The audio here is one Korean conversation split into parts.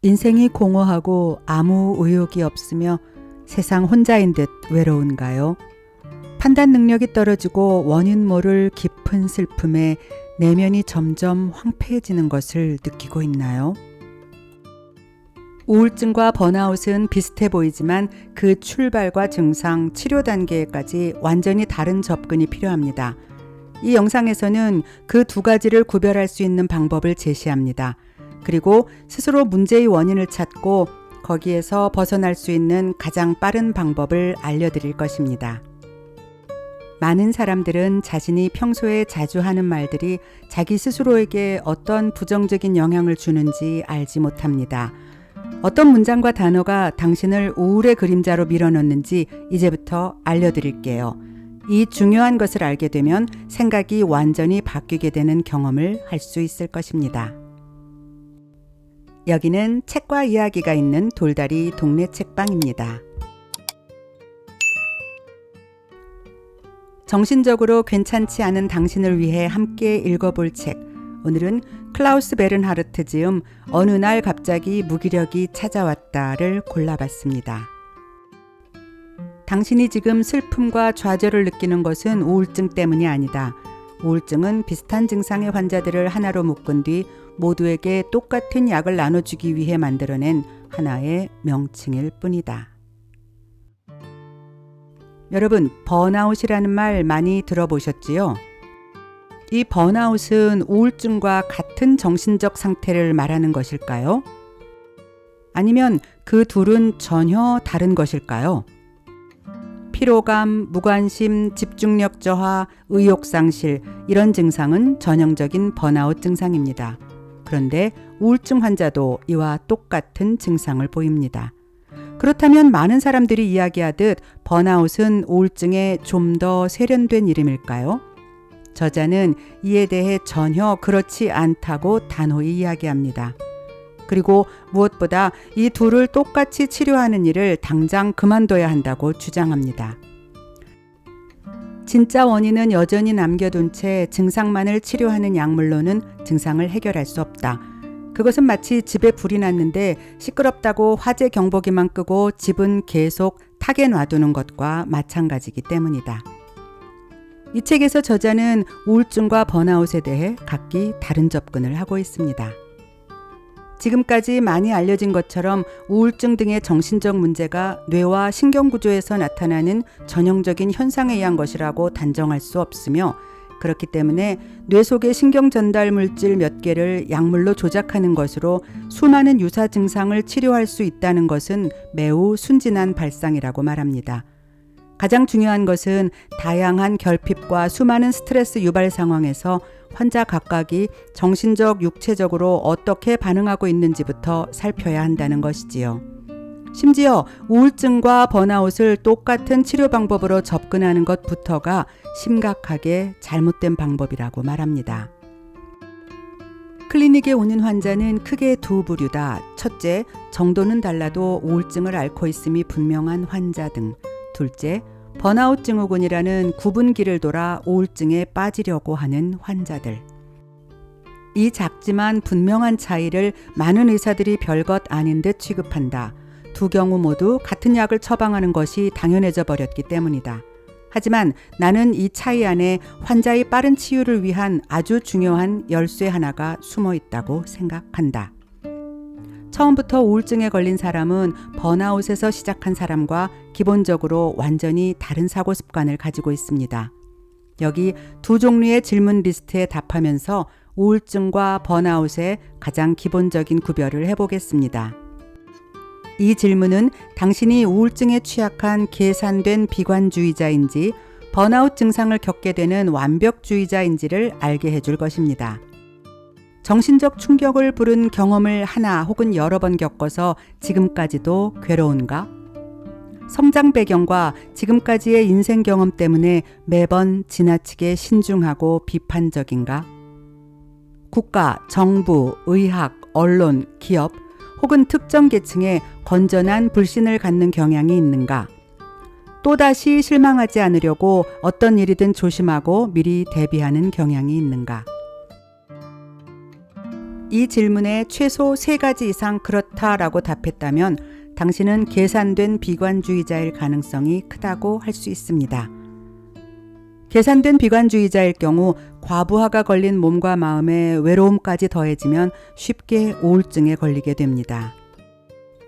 인생이 공허하고 아무 의욕이 없으며 세상 혼자인 듯 외로운가요? 판단 능력이 떨어지고 원인 모를 깊은 슬픔에 내면이 점점 황폐해지는 것을 느끼고 있나요? 우울증과 번아웃은 비슷해 보이지만 그 출발과 증상, 치료 단계까지 완전히 다른 접근이 필요합니다. 이 영상에서는 그 두 가지를 구별할 수 있는 방법을 제시합니다. 그리고 스스로 문제의 원인을 찾고 거기에서 벗어날 수 있는 가장 빠른 방법을 알려드릴 것입니다. 많은 사람들은 자신이 평소에 자주 하는 말들이 자기 스스로에게 어떤 부정적인 영향을 주는지 알지 못합니다. 어떤 문장과 단어가 당신을 우울의 그림자로 밀어넣는지 이제부터 알려드릴게요. 이 중요한 것을 알게 되면 생각이 완전히 바뀌게 되는 경험을 할 수 있을 것입니다. 여기는 책과 이야기가 있는 돌다리 동네 책방입니다. 정신적으로 괜찮지 않은 당신을 위해 함께 읽어볼 책. 오늘은 클라우스 베른하르트 지음 어느 날 갑자기 무기력이 찾아왔다를 골라봤습니다. 당신이 지금 슬픔과 좌절을 느끼는 것은 우울증 때문이 아니다. 우울증은 비슷한 증상의 환자들을 하나로 묶은 뒤 모두에게 똑같은 약을 나눠주기 위해 만들어낸 하나의 명칭일 뿐이다. 여러분, 번아웃이라는 말 많이 들어보셨지요? 이 번아웃은 우울증과 같은 정신적 상태를 말하는 것일까요? 아니면 그 둘은 전혀 다른 것일까요? 피로감, 무관심, 집중력 저하, 의욕 상실 이런 증상은 전형적인 번아웃 증상입니다. 그런데 우울증 환자도 이와 똑같은 증상을 보입니다. 그렇다면 많은 사람들이 이야기하듯 번아웃은 우울증의 좀 더 세련된 이름일까요? 저자는 이에 대해 전혀 그렇지 않다고 단호히 이야기합니다. 그리고 무엇보다 이 둘을 똑같이 치료하는 일을 당장 그만둬야 한다고 주장합니다. 진짜 원인은 여전히 남겨둔 채 증상만을 치료하는 약물로는 증상을 해결할 수 없다. 그것은 마치 집에 불이 났는데 시끄럽다고 화재 경보기만 끄고 집은 계속 타게 놔두는 것과 마찬가지이기 때문이다. 이 책에서 저자는 우울증과 번아웃에 대해 각기 다른 접근을 하고 있습니다. 지금까지 많이 알려진 것처럼 우울증 등의 정신적 문제가 뇌와 신경구조에서 나타나는 전형적인 현상에 의한 것이라고 단정할 수 없으며 그렇기 때문에 뇌 속의 신경 전달 물질 몇 개를 약물로 조작하는 것으로 수많은 유사 증상을 치료할 수 있다는 것은 매우 순진한 발상이라고 말합니다. 가장 중요한 것은 다양한 결핍과 수많은 스트레스 유발 상황에서 환자 각각이 정신적, 육체적으로 어떻게 반응하고 있는지부터 살펴야 한다는 것이지요. 심지어 우울증과 번아웃을 똑같은 치료 방법으로 접근하는 것부터가 심각하게 잘못된 방법이라고 말합니다. 클리닉에 오는 환자는 크게 두 부류다. 첫째, 정도는 달라도 우울증을 앓고 있음이 분명한 환자 등. 둘째, 번아웃 증후군이라는 구분기를 돌아 우울증에 빠지려고 하는 환자들. 이 작지만 분명한 차이를 많은 의사들이 별것 아닌 듯 취급한다. 두 경우 모두 같은 약을 처방하는 것이 당연해져 버렸기 때문이다. 하지만 나는 이 차이 안에 환자의 빠른 치유를 위한 아주 중요한 열쇠 하나가 숨어 있다고 생각한다. 처음부터 우울증에 걸린 사람은 번아웃에서 시작한 사람과 기본적으로 완전히 다른 사고 습관을 가지고 있습니다. 여기 두 종류의 질문 리스트에 답하면서 우울증과 번아웃의 가장 기본적인 구별을 해보겠습니다. 이 질문은 당신이 우울증에 취약한 계산된 비관주의자인지 번아웃 증상을 겪게 되는 완벽주의자인지를 알게 해줄 것입니다. 정신적 충격을 부른 경험을 하나 혹은 여러 번 겪어서 지금까지도 괴로운가? 성장 배경과 지금까지의 인생 경험 때문에 매번 지나치게 신중하고 비판적인가? 국가, 정부, 의학, 언론, 기업 혹은 특정 계층에 건전한 불신을 갖는 경향이 있는가? 또다시 실망하지 않으려고 어떤 일이든 조심하고 미리 대비하는 경향이 있는가? 이 질문에 최소 3가지 이상 그렇다라고 답했다면 당신은 계산된 비관주의자일 가능성이 크다고 할 수 있습니다. 계산된 비관주의자일 경우 과부하가 걸린 몸과 마음에 외로움까지 더해지면 쉽게 우울증에 걸리게 됩니다.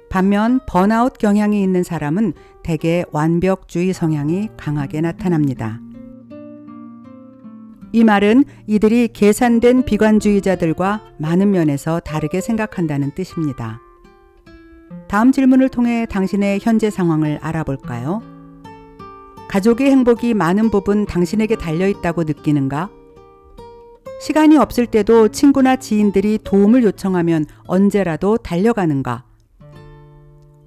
반면 번아웃 경향이 있는 사람은 대개 완벽주의 성향이 강하게 나타납니다. 이 말은 이들이 계산된 비관주의자들과 많은 면에서 다르게 생각한다는 뜻입니다. 다음 질문을 통해 당신의 현재 상황을 알아볼까요? 가족의 행복이 많은 부분 당신에게 달려있다고 느끼는가? 시간이 없을 때도 친구나 지인들이 도움을 요청하면 언제라도 달려가는가?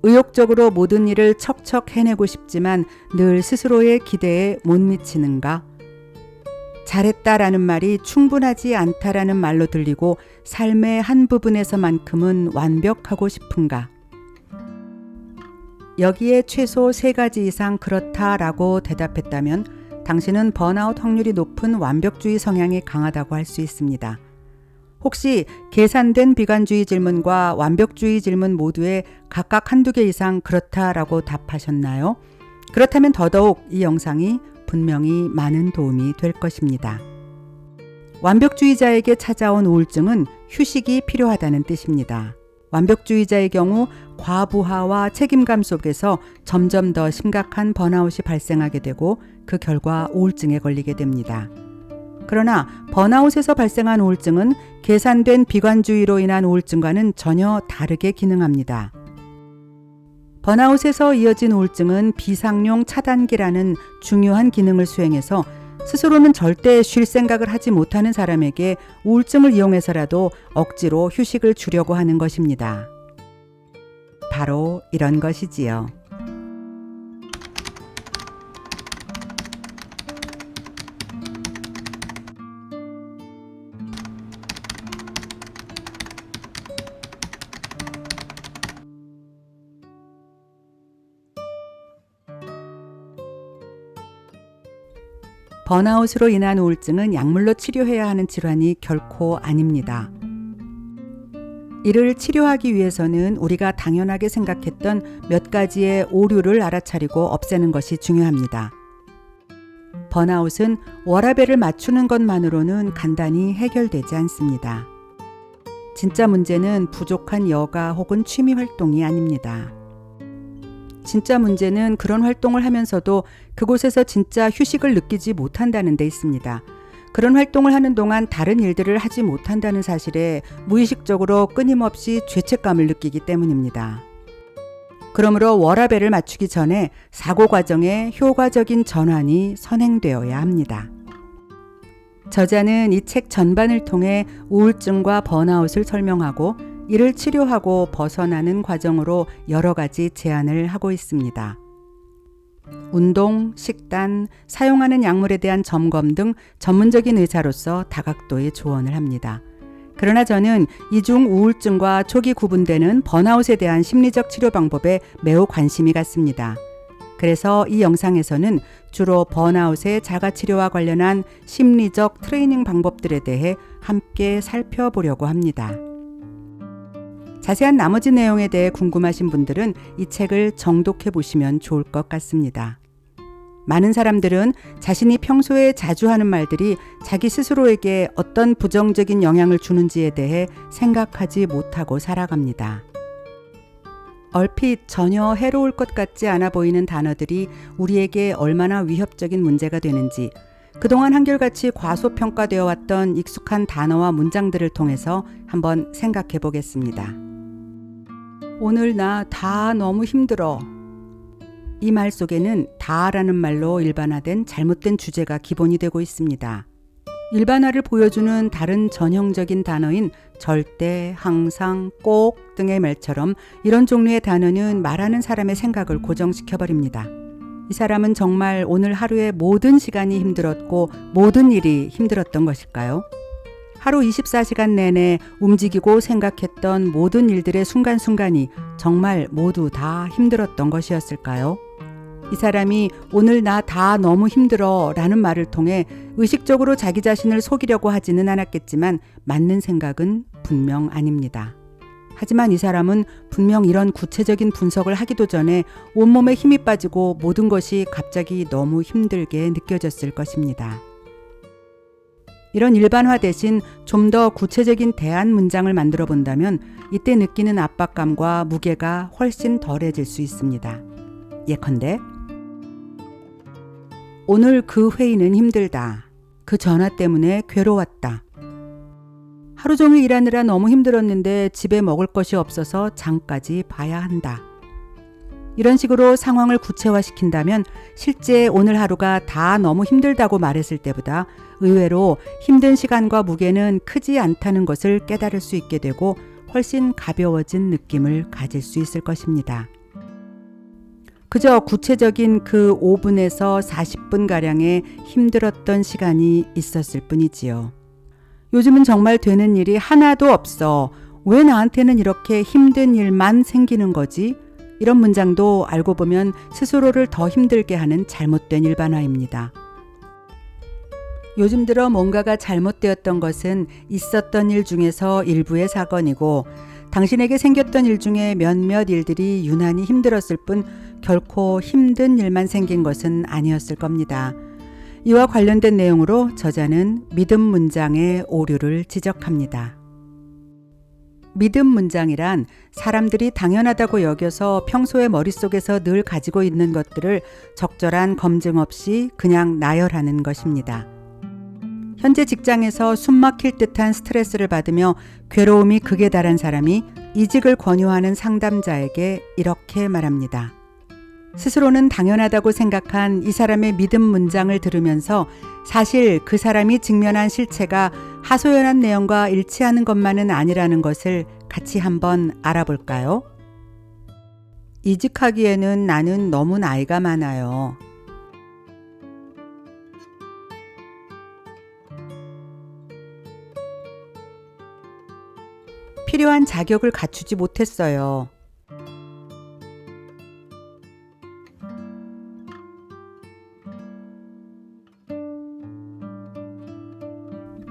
의욕적으로 모든 일을 척척 해내고 싶지만 늘 스스로의 기대에 못 미치는가? 잘했다라는 말이 충분하지 않다라는 말로 들리고 삶의 한 부분에서만큼은 완벽하고 싶은가? 여기에 최소 3가지 이상 그렇다라고 대답했다면 당신은 번아웃 확률이 높은 완벽주의 성향이 강하다고 할 수 있습니다. 혹시 계산된 비관주의 질문과 완벽주의 질문 모두에 각각 1~2개 이상 그렇다라고 답하셨나요? 그렇다면 더더욱 이 영상이 분명히 많은 도움이 될 것입니다. 완벽주의자에게 찾아온 우울증은 휴식이 필요하다는 뜻입니다. 완벽주의자의 경우 과부하와 책임감 속에서 점점 더 심각한 번아웃이 발생하게 되고 그 결과 우울증에 걸리게 됩니다. 그러나 번아웃에서 발생한 우울증은 계산된 비관주의로 인한 우울증과는 전혀 다르게 기능합니다. 번아웃에서 이어진 우울증은 비상용 차단기라는 중요한 기능을 수행해서 스스로는 절대 쉴 생각을 하지 못하는 사람에게 우울증을 이용해서라도 억지로 휴식을 주려고 하는 것입니다. 바로 이런 것이지요. 번아웃으로 인한 우울증은 약물로 치료해야 하는 질환이 결코 아닙니다. 이를 치료하기 위해서는 우리가 당연하게 생각했던 몇 가지의 오류를 알아차리고 없애는 것이 중요합니다. 번아웃은 워라밸을 맞추는 것만으로는 간단히 해결되지 않습니다. 진짜 문제는 부족한 여가 혹은 취미 활동이 아닙니다. 진짜 문제는 그런 활동을 하면서도 그곳에서 진짜 휴식을 느끼지 못한다는 데 있습니다. 그런 활동을 하는 동안 다른 일들을 하지 못한다는 사실에 무의식적으로 끊임없이 죄책감을 느끼기 때문입니다. 그러므로 워라밸을 맞추기 전에 사고 과정에 효과적인 전환이 선행되어야 합니다. 저자는 이 책 전반을 통해 우울증과 번아웃을 설명하고 이를 치료하고 벗어나는 과정으로 여러 가지 제안을 하고 있습니다. 운동, 식단, 사용하는 약물에 대한 점검 등 전문적인 의사로서 다각도의 조언을 합니다. 그러나 저는 이중 우울증과 초기 구분되는 번아웃에 대한 심리적 치료 방법에 매우 관심이 갔습니다. 그래서 이 영상에서는 주로 번아웃의 자가치료와 관련한 심리적 트레이닝 방법들에 대해 함께 살펴보려고 합니다. 자세한 나머지 내용에 대해 궁금하신 분들은 이 책을 정독해 보시면 좋을 것 같습니다. 많은 사람들은 자신이 평소에 자주 하는 말들이 자기 스스로에게 어떤 부정적인 영향을 주는지에 대해 생각하지 못하고 살아갑니다. 얼핏 전혀 해로울 것 같지 않아 보이는 단어들이 우리에게 얼마나 위협적인 문제가 되는지, 그동안 한결같이 과소평가되어 왔던 익숙한 단어와 문장들을 통해서 한번 생각해 보겠습니다. 오늘 나 다 너무 힘들어. 이 말 속에는 다라는 말로 일반화된 잘못된 주제가 기본이 되고 있습니다. 일반화를 보여주는 다른 전형적인 단어인 절대, 항상, 꼭 등의 말처럼 이런 종류의 단어는 말하는 사람의 생각을 고정시켜버립니다. 이 사람은 정말 오늘 하루의 모든 시간이 힘들었고 모든 일이 힘들었던 것일까요? 하루 24시간 내내 움직이고 생각했던 모든 일들의 순간순간이 정말 모두 다 힘들었던 것이었을까요? 이 사람이 오늘 나 다 너무 힘들어 라는 말을 통해 의식적으로 자기 자신을 속이려고 하지는 않았겠지만 맞는 생각은 분명 아닙니다. 하지만 이 사람은 분명 이런 구체적인 분석을 하기도 전에 온몸에 힘이 빠지고 모든 것이 갑자기 너무 힘들게 느껴졌을 것입니다. 이런 일반화 대신 좀 더 구체적인 대안 문장을 만들어 본다면 이때 느끼는 압박감과 무게가 훨씬 덜해질 수 있습니다. 예컨대 오늘 그 회의는 힘들다. 그 전화 때문에 괴로웠다. 하루 종일 일하느라 너무 힘들었는데 집에 먹을 것이 없어서 장까지 봐야 한다. 이런 식으로 상황을 구체화시킨다면 실제 오늘 하루가 다 너무 힘들다고 말했을 때보다 의외로 힘든 시간과 무게는 크지 않다는 것을 깨달을 수 있게 되고 훨씬 가벼워진 느낌을 가질 수 있을 것입니다. 그저 구체적인 그 5분에서 40분가량의 힘들었던 시간이 있었을 뿐이지요. 요즘은 정말 되는 일이 하나도 없어. 왜 나한테는 이렇게 힘든 일만 생기는 거지? 이런 문장도 알고 보면 스스로를 더 힘들게 하는 잘못된 일반화입니다. 요즘 들어 뭔가가 잘못되었던 것은 있었던 일 중에서 일부의 사건이고 당신에게 생겼던 일 중에 몇몇 일들이 유난히 힘들었을 뿐 결코 힘든 일만 생긴 것은 아니었을 겁니다. 이와 관련된 내용으로 저자는 믿음 문장의 오류를 지적합니다. 믿음 문장이란 사람들이 당연하다고 여겨서 평소에 머릿속에서 늘 가지고 있는 것들을 적절한 검증 없이 그냥 나열하는 것입니다. 현재 직장에서 숨막힐 듯한 스트레스를 받으며 괴로움이 극에 달한 사람이 이직을 권유하는 상담자에게 이렇게 말합니다. 스스로는 당연하다고 생각한 이 사람의 믿음 문장을 들으면서 사실 그 사람이 직면한 실체가 하소연한 내용과 일치하는 것만은 아니라는 것을 같이 한번 알아볼까요? 이직하기에는 나는 너무 나이가 많아요. 필요한 자격을 갖추지 못했어요.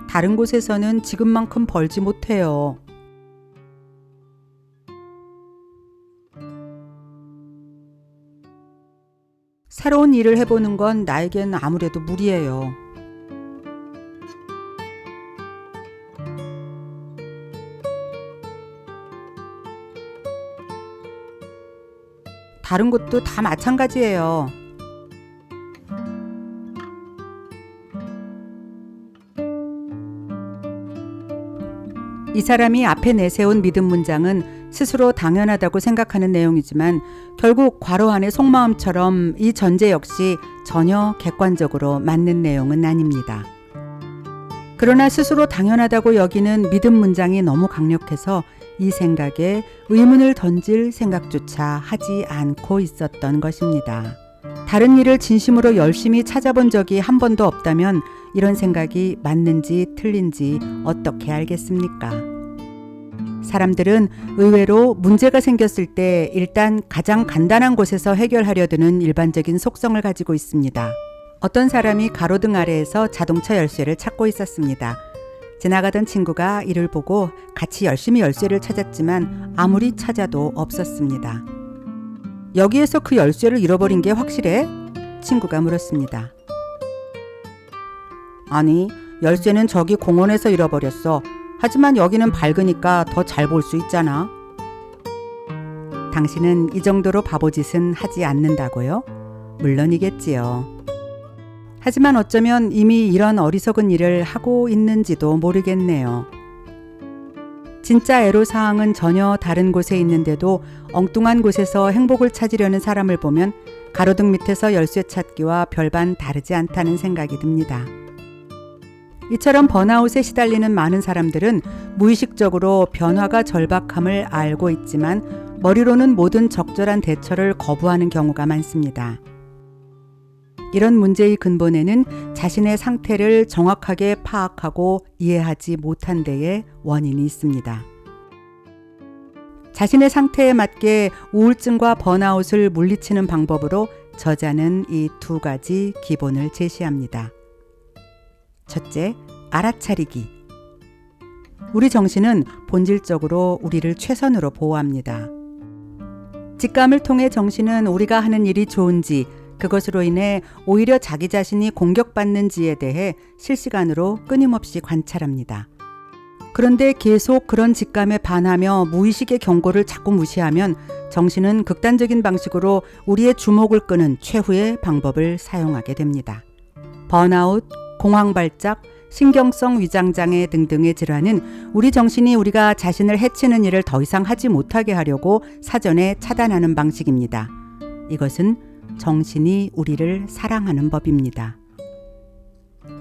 다른 곳에서는 지금만큼 벌지 못해요. 새로운 일을 해보는 건 나에겐 아무래도 무리예요. 다른 곳도 다 마찬가지예요. 이 사람이 앞에 내세운 믿음 문장은 스스로 당연하다고 생각하는 내용이지만 결국 괄호 안의 속마음처럼 이 전제 역시 전혀 객관적으로 맞는 내용은 아닙니다. 그러나 스스로 당연하다고 여기는 믿음 문장이 너무 강력해서 이 생각에 의문을 던질 생각조차 하지 않고 있었던 것입니다. 다른 일을 진심으로 열심히 찾아본 적이 한 번도 없다면 이런 생각이 맞는지 틀린지 어떻게 알겠습니까? 사람들은 의외로 문제가 생겼을 때 일단 가장 간단한 곳에서 해결하려 드는 일반적인 속성을 가지고 있습니다. 어떤 사람이 가로등 아래에서 자동차 열쇠를 찾고 있었습니다. 지나가던 친구가 이를 보고 같이 열심히 열쇠를 찾았지만 아무리 찾아도 없었습니다. 여기에서 그 열쇠를 잃어버린 게 확실해? 친구가 물었습니다. 아니, 열쇠는 저기 공원에서 잃어버렸어. 하지만 여기는 밝으니까 더 잘 볼 수 있잖아. 당신은 이 정도로 바보짓은 하지 않는다고요? 물론이겠지요. 하지만 어쩌면 이미 이런 어리석은 일을 하고 있는지도 모르겠네요. 진짜 애로사항은 전혀 다른 곳에 있는데도 엉뚱한 곳에서 행복을 찾으려는 사람을 보면 가로등 밑에서 열쇠 찾기와 별반 다르지 않다는 생각이 듭니다. 이처럼 번아웃에 시달리는 많은 사람들은 무의식적으로 변화가 절박함을 알고 있지만 머리로는 모든 적절한 대처를 거부하는 경우가 많습니다. 이런 문제의 근본에는 자신의 상태를 정확하게 파악하고 이해하지 못한 데에 원인이 있습니다. 자신의 상태에 맞게 우울증과 번아웃을 물리치는 방법으로 저자는 이 두 가지 기본을 제시합니다. 첫째, 알아차리기. 우리 정신은 본질적으로 우리를 최선으로 보호합니다. 직감을 통해 정신은 우리가 하는 일이 좋은지, 그것으로 인해 오히려 자기 자신이 공격받는지에 대해 실시간으로 끊임없이 관찰합니다. 그런데 계속 그런 직감에 반하며 무의식의 경고를 자꾸 무시하면 정신은 극단적인 방식으로 우리의 주목을 끄는 최후의 방법을 사용하게 됩니다. 번아웃, 공황발작, 신경성 위장장애 등등의 질환은 우리 정신이 우리가 자신을 해치는 일을 더 이상 하지 못하게 하려고 사전에 차단하는 방식입니다. 이것은 정신이 우리를 사랑하는 법입니다.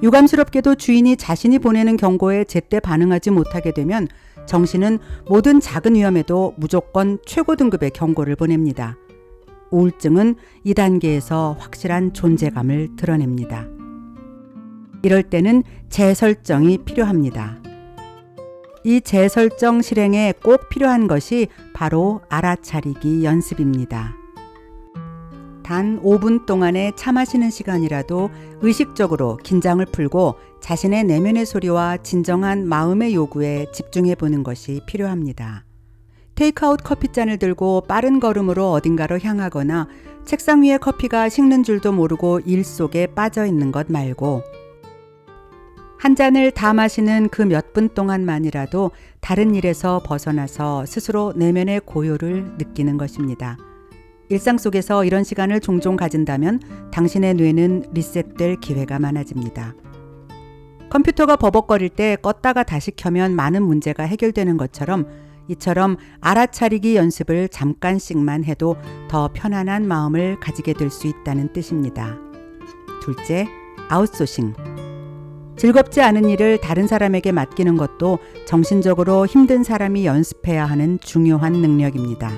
유감스럽게도 주인이 자신이 보내는 경고에 제때 반응하지 못하게 되면 정신은 모든 작은 위험에도 무조건 최고 등급의 경고를 보냅니다. 우울증은 이 단계에서 확실한 존재감을 드러냅니다. 이럴 때는 재설정이 필요합니다. 이 재설정 실행에 꼭 필요한 것이 바로 알아차리기 연습입니다. 단 5분 동안의 차 마시는 시간이라도 의식적으로 긴장을 풀고 자신의 내면의 소리와 진정한 마음의 요구에 집중해 보는 것이 필요합니다. 테이크아웃 커피잔을 들고 빠른 걸음으로 어딘가로 향하거나 책상 위에 커피가 식는 줄도 모르고 일 속에 빠져 있는 것 말고 한 잔을 다 마시는 그 몇 분 동안만이라도 다른 일에서 벗어나서 스스로 내면의 고요를 느끼는 것입니다. 일상 속에서 이런 시간을 종종 가진다면 당신의 뇌는 리셋될 기회가 많아집니다. 컴퓨터가 버벅거릴 때 껐다가 다시 켜면 많은 문제가 해결되는 것처럼 이처럼 알아차리기 연습을 잠깐씩만 해도 더 편안한 마음을 가지게 될 수 있다는 뜻입니다. 둘째, 아웃소싱. 즐겁지 않은 일을 다른 사람에게 맡기는 것도 정신적으로 힘든 사람이 연습해야 하는 중요한 능력입니다.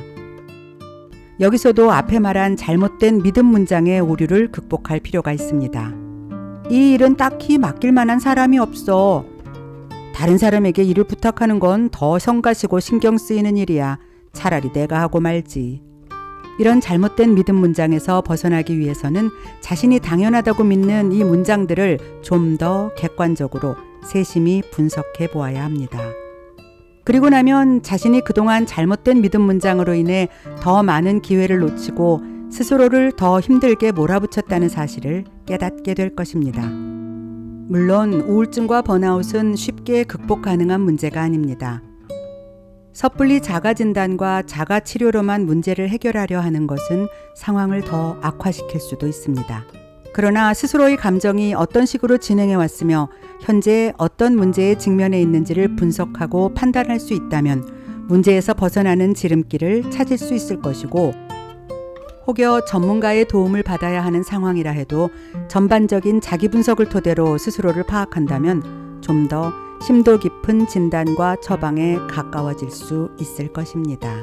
여기서도 앞에 말한 잘못된 믿음 문장의 오류를 극복할 필요가 있습니다. 이 일은 딱히 맡길 만한 사람이 없어. 다른 사람에게 일을 부탁하는 건 더 성가시고 신경 쓰이는 일이야. 차라리 내가 하고 말지. 이런 잘못된 믿음 문장에서 벗어나기 위해서는 자신이 당연하다고 믿는 이 문장들을 좀 더 객관적으로 세심히 분석해 보아야 합니다. 그리고 나면 자신이 그동안 잘못된 믿음 문장으로 인해 더 많은 기회를 놓치고 스스로를 더 힘들게 몰아붙였다는 사실을 깨닫게 될 것입니다. 물론 우울증과 번아웃은 쉽게 극복 가능한 문제가 아닙니다. 섣불리 자가진단과 자가치료로만 문제를 해결하려 하는 것은 상황을 더 악화시킬 수도 있습니다. 그러나 스스로의 감정이 어떤 식으로 진행해 왔으며 현재 어떤 문제에 직면해 있는지를 분석하고 판단할 수 있다면 문제에서 벗어나는 지름길을 찾을 수 있을 것이고 혹여 전문가의 도움을 받아야 하는 상황이라 해도 전반적인 자기 분석을 토대로 스스로를 파악한다면 좀 더 심도 깊은 진단과 처방에 가까워질 수 있을 것입니다.